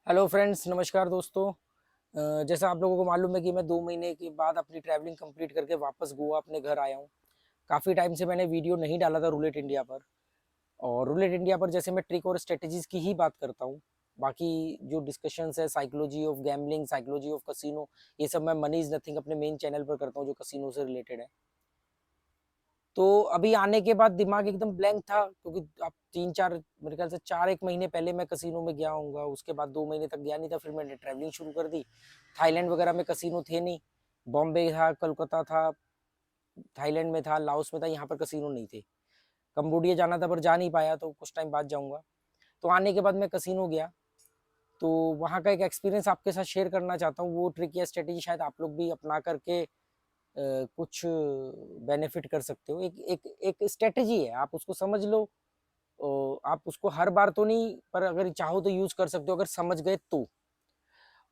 Hello friends, नमस्कार दोस्तों। जैसा आप लोगों को मालूम है कि मैं 2 महीने के बाद अपनी ट्रैवलिंग कंप्लीट करके वापस गोवा अपने घर आया हूँ। काफ़ी टाइम से मैंने वीडियो नहीं डाला था रूलेट इंडिया पर। और रूलेट इंडिया पर जैसे मैं ट्रिक और स्ट्रेटजीज़ की ही बात करता हूँ। बाकी जो डिस्कशंस है psychology of gambling, psychology of casino, ये सब मैं मनी इज़ नथिंग अपने मेन चैनल पर करता हूँ जो कसिनो से रिलेटेड है। तो अभी आने के बाद दिमाग एकदम ब्लैंक था, क्योंकि अब 3-4 मेरे ख्याल से 4-1 महीने पहले मैं कसिनो में गया होऊँगा, उसके बाद 2 महीने तक गया नहीं था, फिर मैंने ट्रैवलिंग शुरू कर दी। थाईलैंड वगैरह में कसिनो थे नहीं, बॉम्बे था, कोलकाता था, थाईलैंड में था, लाओस में था, यहाँ पर कसिनो नहीं थे। कंबोडिया जाना था पर जा नहीं पाया, तो कुछ टाइम बाद जाऊँगा। तो आने के बाद मैं कसिनो गया, तो वहाँ का एक एक्सपीरियंस आपके साथ शेयर करना चाहता हूँ। वो ट्रिक या स्ट्रेटेजी शायद आप लोग भी अपना करके कुछ बेनिफिट कर सकते हो। एक एक एक स्ट्रेटेजी है, आप उसको समझ लो। आप उसको हर बार तो नहीं, पर अगर चाहो तो यूज कर सकते हो अगर समझ गए तो।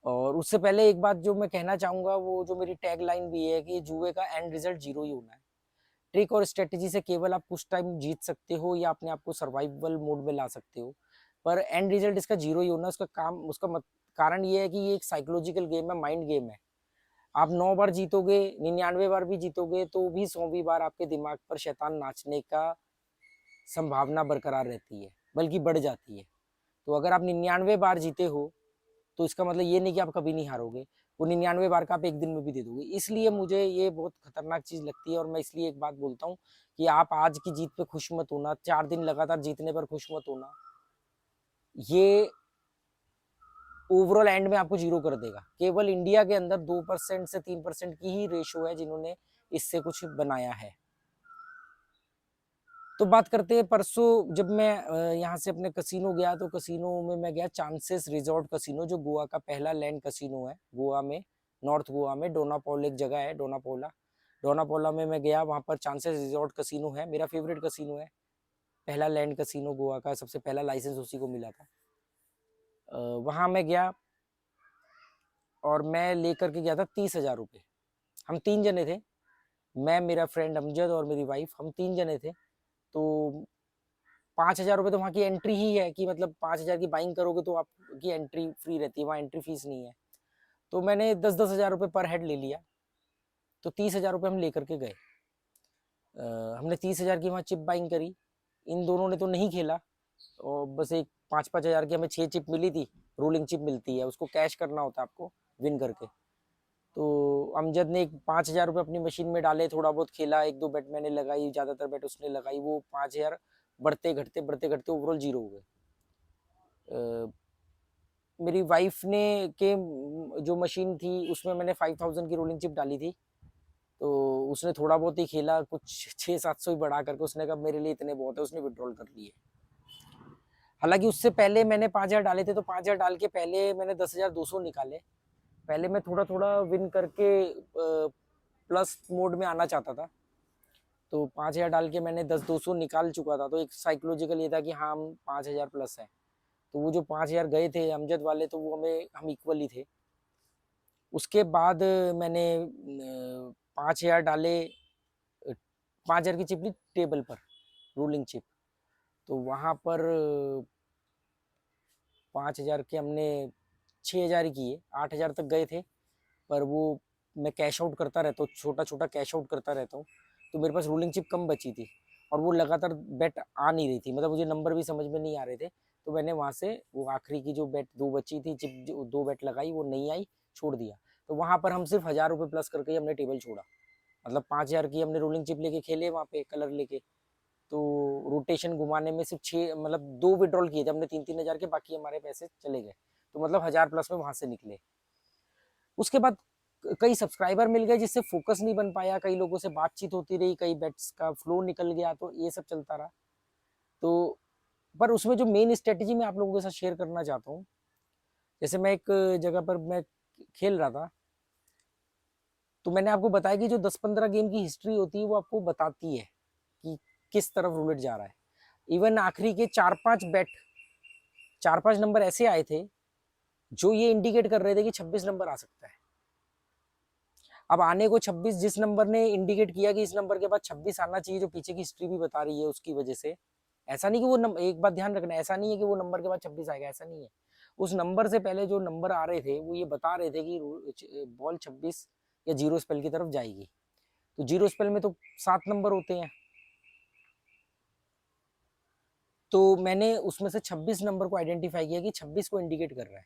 और उससे पहले एक बात जो मैं कहना चाहूंगा, वो जो मेरी टैग लाइन भी है कि जुए का एंड रिजल्ट जीरो ही होना है। ट्रिक और स्ट्रेटेजी से केवल आप कुछ टाइम जीत सकते हो या अपने आप को सर्वाइवल मोड में ला सकते हो, पर एंड रिजल्ट इसका जीरो ही होना है। उसका काम, कारण ये है कि ये एक साइकोलॉजिकल गेम है, माइंड गेम है। आप 9 बार जीतोगे, 99 बार भी जीतोगे, तो भी 100वीं बार आपके दिमाग पर शैतान नाचने का संभावना बरकरार रहती है, बल्कि बढ़ जाती है। तो अगर आप 99 बार जीते हो, तो इसका मतलब ये नहीं कि आप कभी नहीं हारोगे। वो 99 बार का आप एक दिन में भी दे दोगे। इसलिए मुझे ये बहुत खतरनाक चीज लगती है, और मैं इसलिए एक बात बोलता हूँ कि आप आज की जीत पे खुश मत होना, 4 दिन लगातार जीतने पर खुश मत होना। ये ओवरऑल एंड में आपको जीरो कर देगा। केवल इंडिया के अंदर 2% से 3% की ही रेशो है जिन्होंने इससे कुछ बनाया है। तो बात करते हैं परसों जब मैं यहाँ से अपने कसिनो गया, तो कसिनो में मैं गया चांसेस रिजॉर्ट कसिनो, जो गोवा का पहला लैंड कसिनो है गोवा में। नॉर्थ गोवा में डोनापोल एक जगह है, डोनापोला। डोनापोला में मैं गया, वहाँ पर चांसेस रिजॉर्ट कसिनो है, मेरा फेवरेट कसिनो है। पहला लैंड कसिनो गोवा का, सबसे पहला लाइसेंस उसी को मिला था। वहाँ मैं गया और मैं लेकर के गया था 30,000 रुपये। हम 3 जने थे, मैं, मेरा फ्रेंड अमजद और मेरी वाइफ, हम 3 जने थे। तो 5,000 रुपये तो वहाँ की एंट्री ही है, कि मतलब 5,000 की बाइंग करोगे तो आपकी एंट्री फ्री रहती है, वहाँ एंट्री फीस नहीं है। तो मैंने 10-10 हज़ार रुपये पर हेड ले लिया, तो 30,000 रुपये हम लेकर के गए। हमने 30,000 की वहाँ चिप बाइंग करी। इन दोनों ने तो नहीं खेला, और बस एक 5-5 हज़ार की हमें 6 चिप मिली थी। रोलिंग चिप मिलती है, उसको कैश करना होता है आपको विन करके। तो अमजद ने 5,000 रुपये अपनी मशीन में डाले, थोड़ा बहुत खेला, 1-2 बेट मैंने लगाई, ज़्यादातर बेट उसने लगाई। वो 5,000 बढ़ते घटते ओवरऑल जीरो हो गए। मेरी वाइफ ने के जो मशीन थी उसमें मैंने 5,000 की रोलिंग चिप डाली थी। तो उसने थोड़ा बहुत ही खेला, कुछ 600-700 ही बढ़ा करके उसने कहा मेरे लिए इतने बहुत है, उसने विड्रॉल कर लिए। हालांकि उससे पहले मैंने 5,000 डाले थे, तो 5,000 डाल के पहले मैंने 10,200 निकाले। पहले मैं थोड़ा थोड़ा विन करके प्लस मोड में आना चाहता था। तो 5,000 डाल के मैंने 10,200 निकाल चुका था, तो एक साइकोलॉजिकल ये था कि हाँ, हम 5,000 प्लस है। तो वो जो 5,000 गए थे अमजद वाले, तो वो हम इक्वल ही थे। उसके बाद मैंने 5,000 डाले, 5,000 की चिप ली टेबल पर, रूलिंग चिप। तो वहाँ पर 5,000 के हमने 6,000 ही किए, 8,000 तक गए थे। पर वो मैं कैश आउट करता रहता हूँ, छोटा छोटा कैश आउट करता रहता हूँ, तो मेरे पास रूलिंग चिप कम बची थी, और वो लगातार बेट आ नहीं रही थी, मतलब मुझे नंबर भी समझ में नहीं आ रहे थे। तो मैंने वहाँ से वो आखिरी की जो बेट 2 बची थी चिप, जो 2 बेट लगाई, वो नहीं आई, छोड़ दिया। तो वहाँ पर हम सिर्फ 1,000 रुपये प्लस करके ही हमने टेबल छोड़ा। मतलब 5,000 की हमने रोलिंग चिप लेके खेले वहाँ पे कलर लेके। तो रोटेशन घुमाने में सिर्फ 6, मतलब 2 विड्रॉल किए थे हमने 3-3 हज़ार के, बाकी हमारे पैसे चले गए। तो मतलब 1,000 प्लस में वहाँ से निकले। उसके बाद कई सब्सक्राइबर मिल गए, जिससे फोकस नहीं बन पाया, कई लोगों से बातचीत होती रही, कई बेट्स का फ्लो निकल गया, तो ये सब चलता रहा। तो पर उसमें जो मेन स्ट्रेटेजी मैं आप लोगों के साथ शेयर करना चाहता हूँ, जैसे मैं एक जगह पर मैं खेल रहा था, तो मैंने आपको बताया कि जो 10-15 गेम की हिस्ट्री होती है वो आपको बताती है कि किस तरफ रूलेट जा रहा है। इवन आखिरी के 4-5 नंबर ऐसे आए थे जो ये इंडिकेट कर रहे थे कि 26 नंबर आ सकता है। अब आने को 26, जिस नंबर ने इंडिकेट किया कि इस नंबर के बाद 26 आना चाहिए, जो पीछे की हिस्ट्री भी बता रही है उसकी वजह से। ऐसा नहीं कि वो एक बात ध्यान रखना, ऐसा नहीं है कि वो नंबर के बाद 26 आएगा, ऐसा नहीं है। उस नंबर से पहले जो नंबर आ रहे थे वो ये बता रहे थे कि बॉल 26 या जीरो स्पेल की तरफ जाएगी। तो जीरो स्पेल में तो 7 नंबर होते हैं, तो मैंने उसमें से 26 नंबर को आइडेंटिफाई किया कि 26 को इंडिकेट कर रहा है।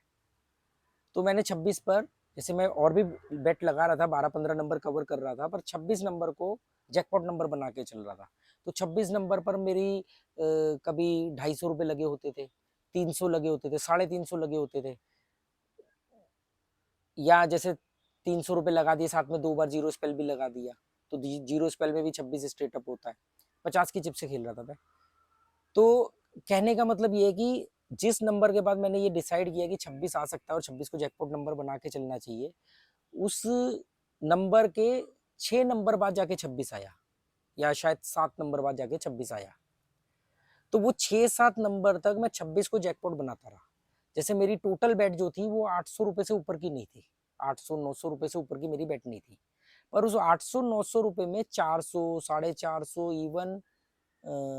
तो मैंने 26 पर, जैसे मैं और भी बेट लगा रहा था, 12-15 नंबर कवर कर रहा था, पर 26 नंबर को जैकपॉट नंबर बना के चल रहा था। तो 26 नंबर पर मेरी कभी 250 रुपये लगे होते थे, 300 लगे होते थे, 350 लगे होते थे, या जैसे 300 रुपये लगा दिए, साथ में 2 बार जीरो स्पेल भी लगा दिया, तो जीरो स्पेल में भी 26 स्ट्रेट अप होता है। 50 की चिप से खेल रहा था मैं। तो कहने का मतलब ये है कि जिस नंबर के बाद मैंने ये डिसाइड किया कि 26 आ सकता है और 26 को जैकपॉट नंबर बना के चलना चाहिए, उस नंबर के 6 नंबर बाद जाके 26 आया, या शायद 7 नंबर बाद जाके 26 आया। तो वो 6-7 नंबर तक मैं 26 को जैकपॉट बनाता रहा। जैसे मेरी टोटल बेट जो थी वो 800 रुपये से ऊपर की नहीं थी, 800-900 रुपये से ऊपर की मेरी बेट नहीं थी, पर उस 800-900 रुपये में 400, 450, इवन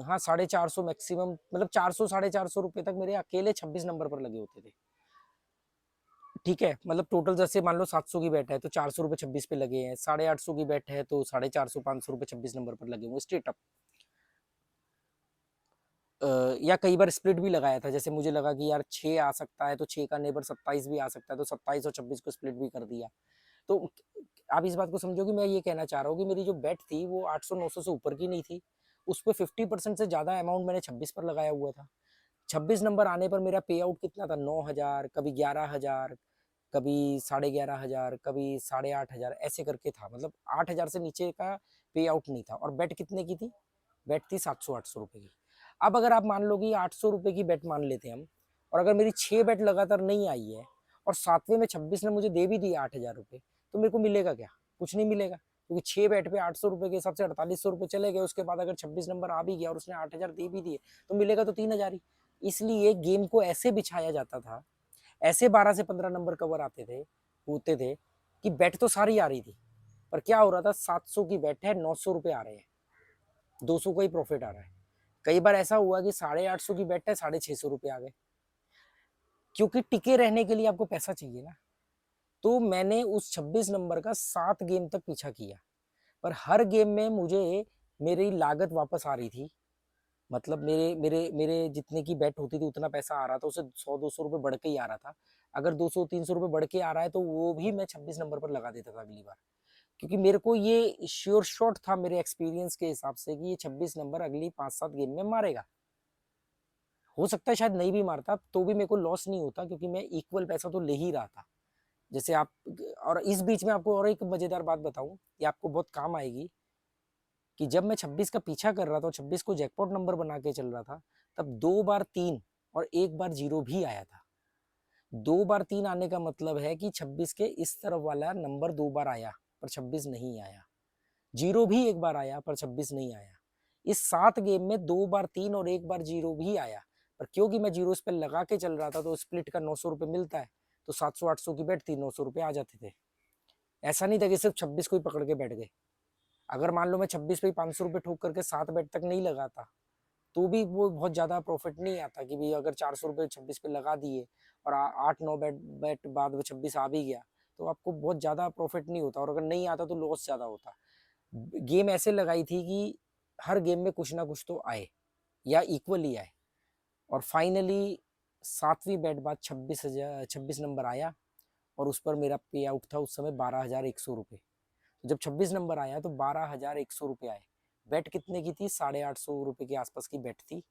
हाँ 450 मैक्सिमम, मतलब 400-450 रुपये तक मेरे अकेले 26 नंबर पर लगे होते थे। ठीक है, मतलब टोटल जैसे मान लो 700 की बैट है तो 400 रुपये 26 पे लगे हैं, 850 की बैट है तो 450-500 रुपये 26 नंबर पर लगे हुए स्ट्रेट अप। या कई बार स्प्लिट भी लगाया था, जैसे मुझे लगा कि यार 6 आ सकता है तो 6 का नेबर 27 भी आ सकता है, तो 27 और 26 को स्प्लिट भी कर दिया। तो आप इस बात को समझो कि मैं ये कहना चाह रहा हूँ कि मेरी जो बेट थी वो 800-900 से ऊपर की नहीं थी, उस पर 50% से ज़्यादा अमाउंट मैंने 26 पर लगाया हुआ था। 26 नंबर आने पर मेरा पे आउट कितना था, 9,000, कभी 11,000, कभी 11,500, कभी 8,500, ऐसे करके था। मतलब 8,000 से नीचे का पे आउट नहीं था। और बेट कितने की थी? बेट थी 700-800 रुपये की। अब अगर आप मान लो कि 800 रुपये की बेट मान लेते हैं हम, और अगर मेरी 6 बेट लगातार नहीं आई है और 7वें में 26 ने मुझे दे भी दिए 8,000 रुपये, तो मेरे को मिलेगा क्या? कुछ नहीं मिलेगा, क्योंकि 6 बेट पे 800 रुपये के हिसाब से 4,800 रुपये चले गए। उसके बाद अगर 26 नंबर आ भी गया और उसने 8,000 दे भी दिए, तो मिलेगा तो 3,000 ही। इसलिए गेम को ऐसे बिछाया जाता था, ऐसे 12 से 15 नंबर कवर आते थे, होते थे, कि बेट तो सारी आ रही थी, पर क्या हो रहा था, 700 की बेट है, 900 रुपये आ रहे हैं, 200 का ही प्रॉफिट आ रहा है। कई बार ऐसा हुआ कि 850 की बेट है, 650 रुपये आ गए, क्योंकि टिके रहने के लिए आपको पैसा चाहिए ना। तो मैंने उस 26 नंबर का 7 गेम तक पीछा किया, पर हर गेम में मुझे मेरी लागत वापस आ रही थी। मतलब मेरे मेरे मेरे जितने की बेट होती थी उतना पैसा आ रहा था, उसे 100-200 रुपये बढ़ के ही आ रहा था। अगर 200-300 रुपये बढ़ के आ रहा है तो वो भी मैं 26 नंबर पर लगा देता था अगली बार, क्योंकि मेरे को ये श्योर शॉट था मेरे एक्सपीरियंस के हिसाब से कि ये 26 नंबर अगली 5-7 गेम में मारेगा। हो सकता है शायद नहीं भी मारता, तो भी मेरे को लॉस नहीं होता, क्योंकि मैं इक्वल पैसा तो ले ही रहा था। जैसे आप, और इस बीच में आपको और एक मजेदार बात बताऊं, ये आपको बहुत काम आएगी, कि जब मैं 26 का पीछा कर रहा था और 26 को जैकपॉट नंबर बना के चल रहा था, तब 2 बार 3 और 1 बार 0 भी आया था। 2 बार 3 आने का मतलब है कि 26 के इस तरफ वाला नंबर 2 बार आया पर 26 नहीं आया। 0 भी 1 बार आया पर 26 नहीं आया। इस 7 गेम में 2 बार 3 और 1 बार 0 भी आया, पर क्योंकि मैं जीरो स्पेल लगा के चल रहा था तो स्प्लिट का 900 रुपये मिलता है, तो 700-800 की बेट थी, 900 रुपये आ जाते थे। ऐसा नहीं था कि सिर्फ 26 को ही पकड़ के बैठ गए। अगर मान लो मैं 26 पे ही 500 रुपये ठोक करके 7 बेट तक नहीं लगाता, तो भी वो बहुत ज़्यादा प्रॉफिट नहीं आता, कि भाई अगर 400 रुपये 26 पे लगा दिए और 8-9 बेट बेट बाद में 26 आ भी गया, तो आपको बहुत ज़्यादा प्रॉफिट नहीं होता, और अगर नहीं आता तो लॉस ज़्यादा होता। गेम ऐसे लगाई थी कि हर गेम में कुछ ना कुछ तो आए, या इक्वली आए। और फाइनली 7वीं बेट बाद 26 नंबर आया, और उस पर मेरा पे आउट था उस समय 12,100 रुपये। तो जब 26 नंबर आया तो 12,100 रुपये आए। बेट कितने की थी? 850 रुपये के आसपास की बेट थी।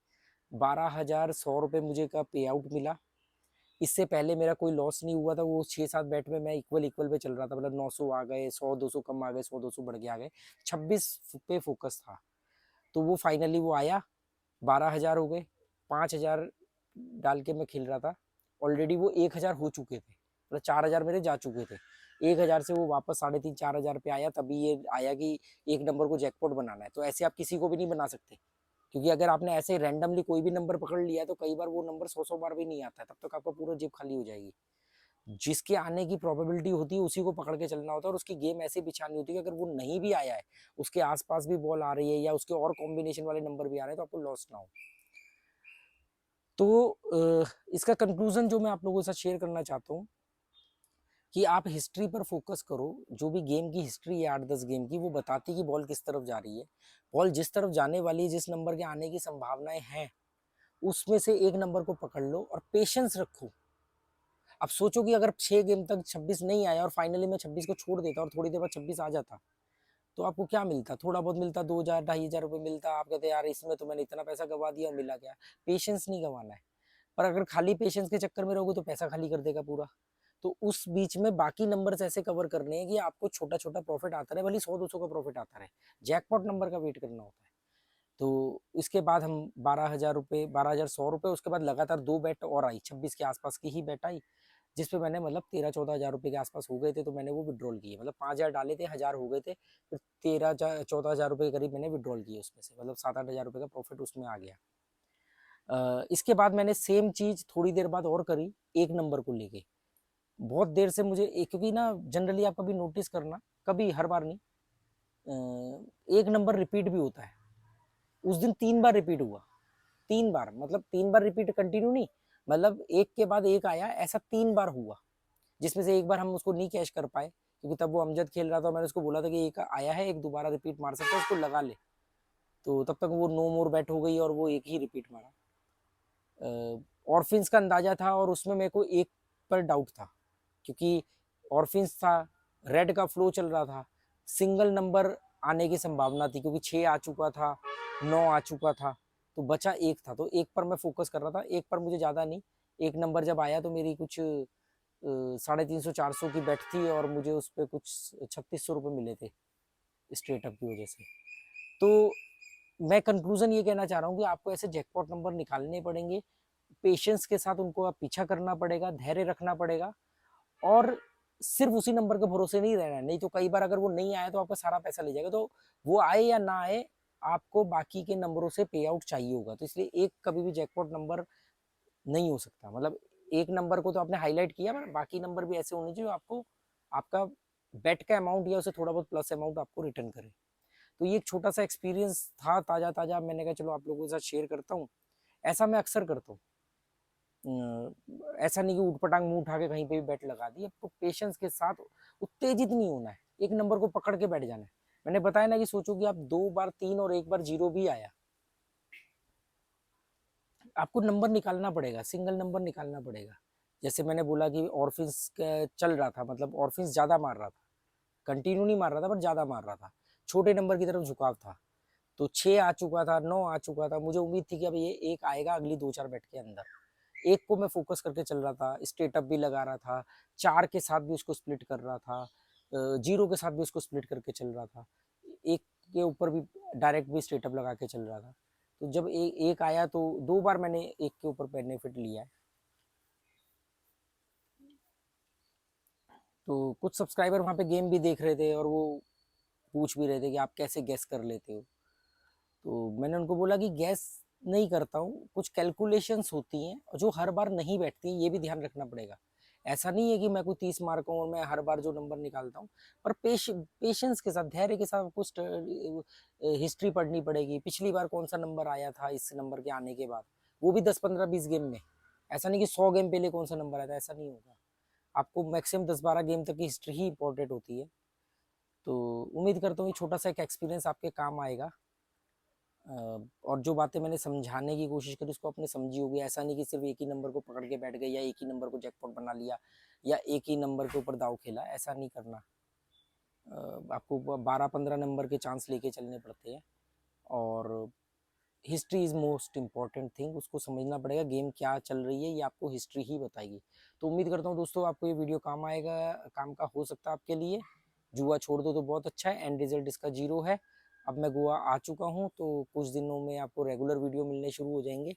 12,100 रुपये मुझे का पे आउट मिला। इससे पहले मेरा कोई लॉस नहीं हुआ था, वो 6-7 बेट में मैं इक्वल इक्वल पे चल रहा था, मतलब 900 आ गए, 100-200 कम आ गए, 100-200 बढ़ के आ गए, 26 पे फोकस था। तो वो फाइनली वो आया, 12,000 हो गए, 5,000 डाल के मैं खेल रहा था, ऑलरेडी वो 1,000 हो चुके थे, मतलब 4,000 मेरे जा चुके थे। 1,000 से वो वापस 3,500-4,000 पे आया, तभी ये आया कि एक नंबर को जैकपॉट बनाना है। तो ऐसे आप किसी को भी नहीं बना सकते, क्योंकि अगर आपने ऐसे रैंडमली कोई भी नंबर पकड़ लिया है तो कई बार वो नंबर 100-100 बार भी नहीं आता है, तब तक आपका पूरा जेब खाली हो जाएगी। जिसके आने की प्रोबेबिलिटी होती है उसी को पकड़ के चलना होता है, और उसकी गेम ऐसे बिछानी होती है कि अगर वो नहीं भी आया है, उसके आसपास भी बॉल आ रही है या उसके और कॉम्बिनेशन वाले नंबर भी आ रहे हैं, तो आपको लॉस ना हो। तो इसका कंक्लूजन जो मैं आप लोगों के साथ शेयर करना चाहता हूँ कि आप हिस्ट्री पर फोकस करो। जो भी गेम की हिस्ट्री है 8-10 गेम की, वो बताती है कि बॉल किस तरफ जा रही है। बॉल जिस तरफ जाने वाली है, जिस नंबर के आने की संभावनाएं हैं, उसमें से एक नंबर को पकड़ लो और पेशेंस रखो। अब सोचो कि अगर 6 गेम तक 26 नहीं आया और फाइनली मैं 26 को छोड़ देता और थोड़ी देर बाद 26 आ जाता, तो आपको क्या मिलता? थोड़ा बहुत मिलता, 2000 2,500 रुपये मिलता। आप कहते यार इसमें तो मैंने इतना पैसा गवा दिया और मिला क्या? पेशेंस नहीं गंवाना है। पर अगर खाली पेशेंस के चक्कर में रहोगे तो पैसा खाली कर देगा पूरा। तो उस बीच में बाकी नंबर्स ऐसे कवर करने हैं कि आपको छोटा छोटा प्रॉफिट आता रहे, भले 100-200 का प्रॉफिट आता रहे। जैकपॉट नंबर का वेट करना होता है। तो इसके बाद हम 12,000 रुपये, 12,100 रुपये, उसके बाद लगातार 2 बेट और आई, 26 के आसपास की ही बेट आई, जिसपे मैंने मतलब 13-14 हज़ार रुपये के आसपास हो गए थे, तो मैंने वो विड्रॉल किए। मतलब 5,000 डाले थे, 1,000 हो गए थे, फिर 13-14 हज़ार रुपये के करीब मैंने विड्रॉल किए उसमें से, मतलब 7-8 हज़ार रुपये का प्रॉफिट उसमें आ गया। इसके बाद मैंने सेम चीज़ थोड़ी देर बाद और करी, एक नंबर को लेके। बहुत देर से मुझे क्योंकि ना जनरली आप कभी नोटिस करना, कभी, हर बार नहीं, एक नंबर रिपीट भी होता है। उस दिन 3 बार रिपीट हुआ, 3 बार, मतलब 3 बार रिपीट कंटिन्यू नहीं, मतलब एक के बाद एक आया, ऐसा 3 बार हुआ। जिसमें से एक बार हम उसको नहीं कैश कर पाए, क्योंकि तब वो अमजद खेल रहा था। मैंने उसको बोला था कि एक आया है, एक दोबारा रिपीट मार सकता है, उसको लगा ले। तो तब तक वो नो मोर बैट हो गई और वो एक ही रिपीट मारा। ऑर्फिन्स का अंदाजा था और उसमें मेरे को एक पर डाउट था, क्योंकि ऑर्फिन्स था, रेड का फ्लो चल रहा था, सिंगल नंबर आने की संभावना थी, क्योंकि 6 आ चुका था, 9 आ चुका था, तो बचा एक था। तो एक पर मैं फोकस कर रहा था, एक पर मुझे ज़्यादा नहीं। एक नंबर जब आया तो मेरी कुछ 350-400 की बेट थी और मुझे उस पर कुछ 3600 रुपये मिले थे स्ट्रेट अप की वजह से। तो मैं कंक्लूजन ये कहना चाह रहा हूँ कि आपको ऐसे जैकपॉट नंबर निकालने पड़ेंगे, पेशेंस के साथ उनको आप पीछा करना पड़ेगा, धैर्य रखना पड़ेगा, और सिर्फ उसी नंबर के भरोसे नहीं रहना है। नहीं तो कई बार अगर वो नहीं आया तो आपका सारा पैसा ले जाएगा। तो वो आए या ना आए, आपको बाकी के नंबरों से पे आउट चाहिए होगा। तो इसलिए एक कभी भी जैकपॉट नंबर नहीं हो सकता। मतलब एक नंबर को तो आपने हाईलाइट किया, पर बाकी नंबर भी ऐसे होने चाहिए आपको, आपका बेट का अमाउंट या उसे थोड़ा बहुत प्लस अमाउंट आपको रिटर्न करे। तो ये एक छोटा सा एक्सपीरियंस था, ताज़ा ताज़ा, मैंने कहा चलो आप लोगों के साथ शेयर करता हूँ। ऐसा मैं अक्सर करता हूँ। ऐसा नहीं कि ऊटपटांग मुंह उठा के कहीं पे भी बैट लगा दी। आपको पेशेंस के साथ उत्तेजित नहीं होना है, एक नंबर को पकड़ के बैठ जाना है। मैंने बताया ना कि सोचो कि आप 2 बार 3 और एक बार 0 भी आया, आपको नंबर निकालना पड़ेगा, सिंगल नंबर निकालना पड़ेगा। जैसे मैंने बोला कि ऑर्फिन्स चल रहा था, मतलब ऑर्फिन्स ज़्यादा मार रहा था, कंटिन्यू नहीं मार रहा था पर ज़्यादा मार रहा था, छोटे नंबर की तरफ झुकाव था। तो 6 आ चुका था, 9 आ चुका था, मुझे उम्मीद थी कि अब ये एक आएगा अगली 2-4 बैट के अंदर। एक को मैं फोकस करके चल रहा था, स्टेटअप भी लगा रहा था, 4 के साथ भी उसको स्प्लिट कर रहा था, 0 के साथ भी उसको स्प्लिट करके चल रहा था, एक के ऊपर भी डायरेक्ट भी स्टेटअप लगा के चल रहा था। तो जब एक आया तो 2 बार मैंने एक के ऊपर बेनिफिट लिया है। तो कुछ सब्सक्राइबर वहाँ पे गेम भी देख रहे थे और वो पूछ भी रहे थे कि आप कैसे गैस कर लेते हो। तो मैंने उनको बोला कि गैस नहीं करता हूँ, कुछ कैलकुलेशंस होती हैं जो हर बार नहीं बैठती, ये भी ध्यान रखना पड़ेगा। ऐसा नहीं है कि मैं कोई 30 मार्क हूँ और मैं हर बार जो नंबर निकालता हूँ, पर पेशेंस के साथ, धैर्य के साथ कुछ हिस्ट्री पढ़नी पड़ेगी। पिछली बार कौन सा नंबर आया था इस नंबर के आने के बाद, वो भी 10-15-20 गेम में। ऐसा नहीं कि 100 गेम पहले कौन सा नंबर आया था, ऐसा नहीं होगा। आपको मैक्सिमम 10-12 गेम तक की हिस्ट्री ही इंपॉर्टेंट होती है। तो उम्मीद करता हूँ ये छोटा सा एक एक्सपीरियंस आपके काम आएगा। और जो बातें मैंने समझाने की कोशिश करी उसको आपने समझी होगी। ऐसा नहीं कि सिर्फ एक ही नंबर को पकड़ के बैठ गए या एक ही नंबर को जैकपॉट बना लिया या एक ही नंबर के ऊपर दाव खेला, ऐसा नहीं करना। आपको 12-15 नंबर के चांस लेके चलने पड़ते हैं। और history is most important thing, उसको समझना पड़ेगा। गेम क्या चल रही है ये आपको हिस्ट्री ही बताएगी। तो उम्मीद करता हूँ दोस्तों आपको ये वीडियो काम आएगा, काम का हो सकता है आपके लिए। जुआ छोड़ दो तो बहुत अच्छा है, एंड रिजल्ट इसका 0 है। अब मैं गोवा आ चुका हूँ तो कुछ दिनों में आपको रेगुलर वीडियो मिलने शुरू हो जाएंगे।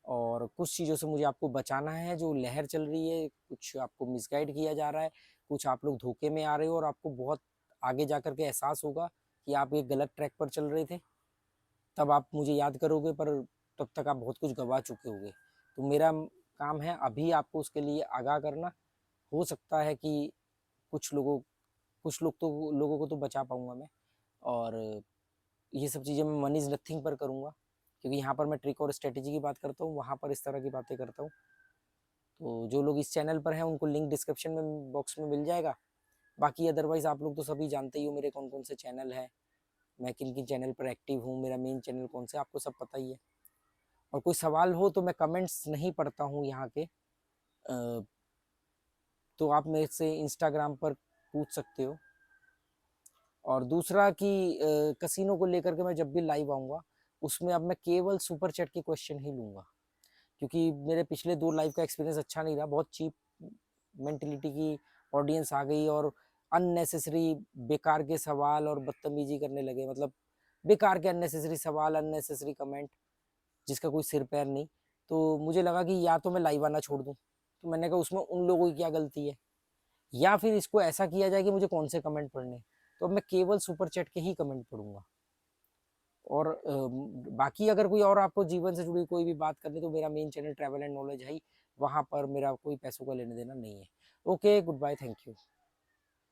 और कुछ चीज़ों से मुझे आपको बचाना है, जो लहर चल रही है, कुछ आपको मिसगाइड किया जा रहा है, कुछ आप लोग धोखे में आ रहे हो और आपको बहुत आगे जा कर के एहसास होगा कि आप एक गलत ट्रैक पर चल रहे थे। तब आप मुझे याद करोगे, पर तब तक आप बहुत कुछ गवा चुके होगे। तो मेरा काम है अभी आपको उसके लिए आगाह करना। हो सकता है कि कुछ लोगों कुछ लोगों को तो बचा पाऊंगा मैं। और ये सब चीज़ें मैं मनी इज़ नथिंग पर करूँगा। क्योंकि यहाँ पर मैं ट्रिक और स्ट्रेटेजी की बात करता हूँ, वहाँ पर इस तरह की बातें करता हूँ। तो जो लोग इस चैनल पर हैं उनको लिंक डिस्क्रिप्शन में बॉक्स में मिल जाएगा। बाकी अदरवाइज़ आप लोग तो सभी जानते ही हो मेरे कौन कौन से चैनल हैं, मैं किन किन चैनल पर एक्टिव हूँ, मेरा मेन चैनल कौन से, आपको सब पता ही है। और कोई सवाल हो तो मैं कमेंट्स नहीं पढ़ता हूँ यहाँ के, तो आप मेरे से इंस्टाग्राम पर पूछ सकते हो। और दूसरा कि कसिनो को लेकर के मैं जब भी लाइव आऊँगा उसमें अब मैं केवल सुपर चैट के क्वेश्चन ही लूँगा, क्योंकि मेरे पिछले 2 लाइव का एक्सपीरियंस अच्छा नहीं रहा। बहुत चीप मेंटलिटी की ऑडियंस आ गई और अननेसेसरी बेकार के सवाल और बदतमीजी करने लगे, मतलब बेकार के अननेसेसरी सवाल, अननेसेसरी कमेंट, जिसका कोई सिर पैर नहीं। तो मुझे लगा कि या तो मैं लाइव आना छोड़ दूँ, तो मैंने कहा उसमें उन लोगों की क्या गलती है, या फिर इसको ऐसा किया जाए कि मुझे कौन से कमेंट पढ़ने, तो अब मैं केवल सुपर चैट के ही कमेंट पढ़ूंगा। और बाकी अगर कोई और आपको जीवन से जुड़ी कोई भी बात करनी तो मेरा main channel travel and knowledge है ही, वहाँ पर मेरा कोई पैसों का लेने देना नहीं है। Okay, goodbye, thank you.